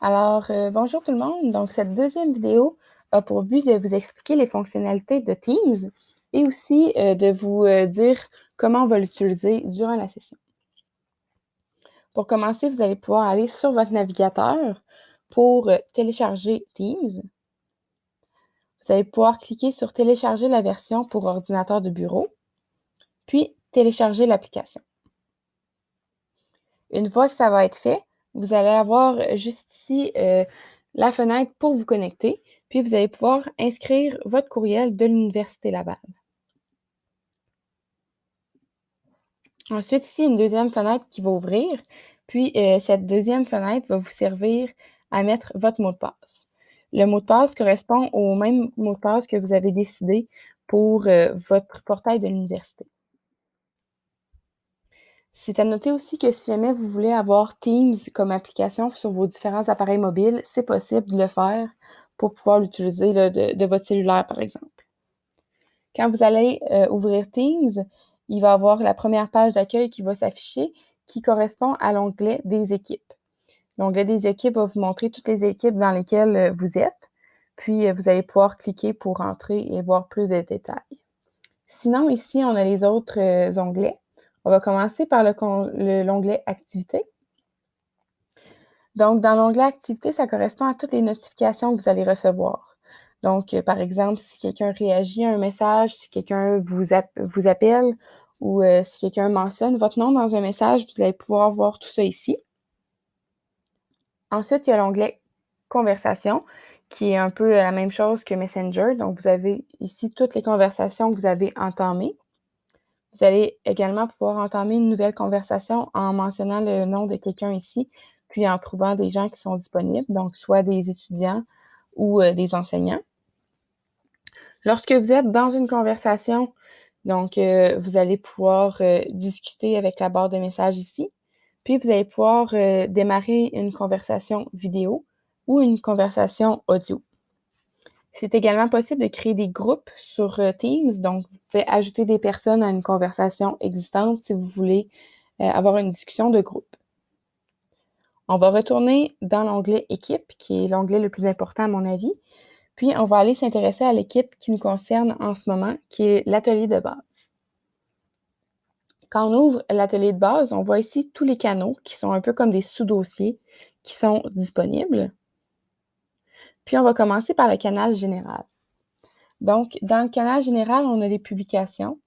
Bonjour tout le monde. Donc, cette deuxième vidéo a pour but de vous expliquer les fonctionnalités de Teams et aussi de vous dire comment on va l'utiliser durant la session. Pour commencer, vous allez pouvoir aller sur votre navigateur pour télécharger Teams. Vous allez pouvoir cliquer sur télécharger la version pour ordinateur de bureau, puis télécharger l'application. Une fois que ça va être fait, vous allez avoir juste ici la fenêtre pour vous connecter, puis vous allez pouvoir inscrire votre courriel de l'Université Laval. Ensuite, ici, une deuxième fenêtre qui va ouvrir, puis cette deuxième fenêtre va vous servir à mettre votre mot de passe. Le mot de passe correspond au même mot de passe que vous avez décidé pour votre portail de l'université. C'est à noter aussi que si jamais vous voulez avoir Teams comme application sur vos différents appareils mobiles, c'est possible de le faire pour pouvoir l'utiliser de votre cellulaire, par exemple. Quand vous allez ouvrir Teams, il va y avoir la première page d'accueil qui va s'afficher, qui correspond à l'onglet des équipes. L'onglet des équipes va vous montrer toutes les équipes dans lesquelles vous êtes, puis vous allez pouvoir cliquer pour entrer et voir plus de détails. Sinon, ici, on a les autres onglets. On va commencer par l'onglet Activités. Donc, dans l'onglet Activités, ça correspond à toutes les notifications que vous allez recevoir. Donc, par exemple, si quelqu'un réagit à un message, si quelqu'un vous appelle ou si quelqu'un mentionne votre nom dans un message, vous allez pouvoir voir tout ça ici. Ensuite, il y a l'onglet Conversation, qui est un peu la même chose que Messenger. Donc, vous avez ici toutes les conversations que vous avez entamées. Vous allez également pouvoir entamer une nouvelle conversation en mentionnant le nom de quelqu'un ici, puis en trouvant des gens qui sont disponibles, donc soit des étudiants ou des enseignants. Lorsque vous êtes dans une conversation, donc vous allez pouvoir discuter avec la barre de messages ici, puis vous allez pouvoir démarrer une conversation vidéo ou une conversation audio. C'est également possible de créer des groupes sur Teams, donc vous pouvez ajouter des personnes à une conversation existante si vous voulez avoir une discussion de groupe. On va retourner dans l'onglet Équipe, qui est l'onglet le plus important à mon avis, puis on va aller s'intéresser à l'équipe qui nous concerne en ce moment, qui est l'atelier de base. Quand on ouvre l'atelier de base, on voit ici tous les canaux qui sont un peu comme des sous-dossiers qui sont disponibles. Puis on va commencer par le canal général. Donc, dans le canal général, on a les publications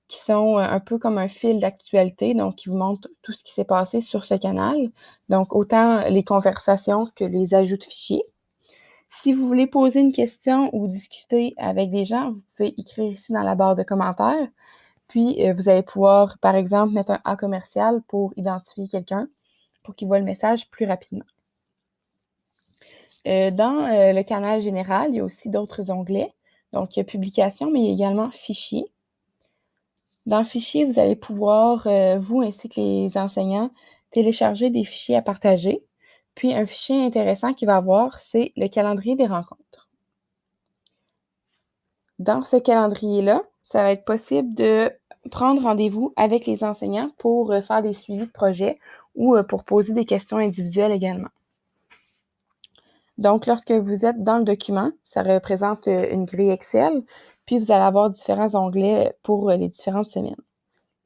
qui sont un peu comme un fil d'actualité, donc qui vous montrent tout ce qui s'est passé sur ce canal. Donc, autant les conversations que les ajouts de fichiers. Si vous voulez poser une question ou discuter avec des gens, vous pouvez écrire ici dans la barre de commentaires. Puis, vous allez pouvoir, par exemple, mettre un A commercial pour identifier quelqu'un, pour qu'il voit le message plus rapidement. Dans le canal général, il y a aussi d'autres onglets. Donc, il y a Publication, mais il y a également Fichiers. Dans Fichiers, vous allez pouvoir, vous ainsi que les enseignants, télécharger des fichiers à partager. Puis, un fichier intéressant qu'il va avoir, c'est le calendrier des rencontres. Dans ce calendrier-là, ça va être possible de prendre rendez-vous avec les enseignants pour faire des suivis de projet ou pour poser des questions individuelles également. Donc, lorsque vous êtes dans le document, ça représente une grille Excel, puis vous allez avoir différents onglets pour les différentes semaines.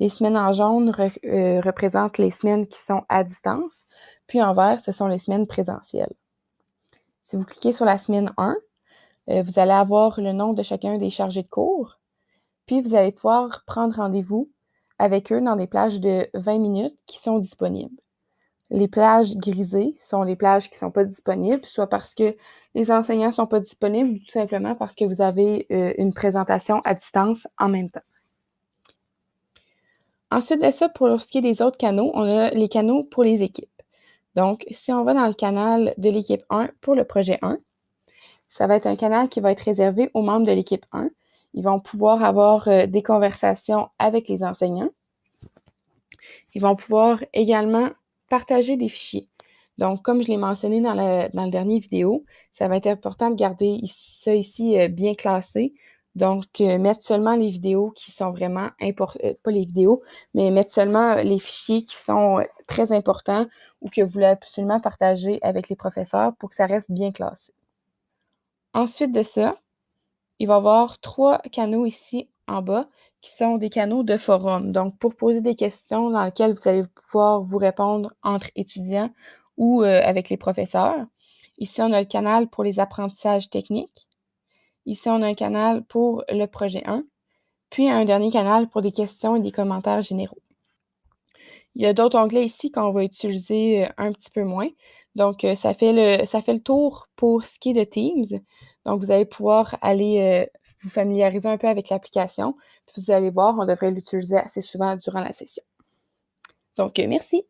Les semaines en jaune représentent les semaines qui sont à distance, puis en vert, ce sont les semaines présentielles. Si vous cliquez sur la semaine 1, vous allez avoir le nom de chacun des chargés de cours, puis vous allez pouvoir prendre rendez-vous avec eux dans des plages de 20 minutes qui sont disponibles. Les plages grisées sont les plages qui ne sont pas disponibles, soit parce que les enseignants ne sont pas disponibles ou tout simplement parce que vous avez une présentation à distance en même temps. Ensuite de ça, pour ce qui est des autres canaux, on a les canaux pour les équipes. Donc, si on va dans le canal de l'équipe 1 pour le projet 1, ça va être un canal qui va être réservé aux membres de l'équipe 1. Ils vont pouvoir avoir des conversations avec les enseignants. Ils vont pouvoir également partager des fichiers. Donc, comme je l'ai mentionné dans la dernière vidéo, ça va être important de garder ça ici bien classé Donc, mettre seulement les vidéos qui sont vraiment pas les vidéos, mais mettre seulement les fichiers qui sont très importants ou que vous voulez absolument partager avec les professeurs pour que ça reste bien classé. Ensuite de ça, il va y avoir 3 canaux ici en bas qui sont des canaux de forum. Donc, pour poser des questions dans lesquelles vous allez pouvoir vous répondre entre étudiants ou avec les professeurs. Ici, on a le canal pour les apprentissages techniques. Ici, on a un canal pour le projet 1, puis un dernier canal pour des questions et des commentaires généraux. Il y a d'autres onglets ici qu'on va utiliser, un petit peu moins. Donc, ça fait le tour pour ce qui est de Teams. Donc, vous allez pouvoir aller, vous familiariser un peu avec l'application. Puis vous allez voir, on devrait l'utiliser assez souvent durant la session. Donc, merci.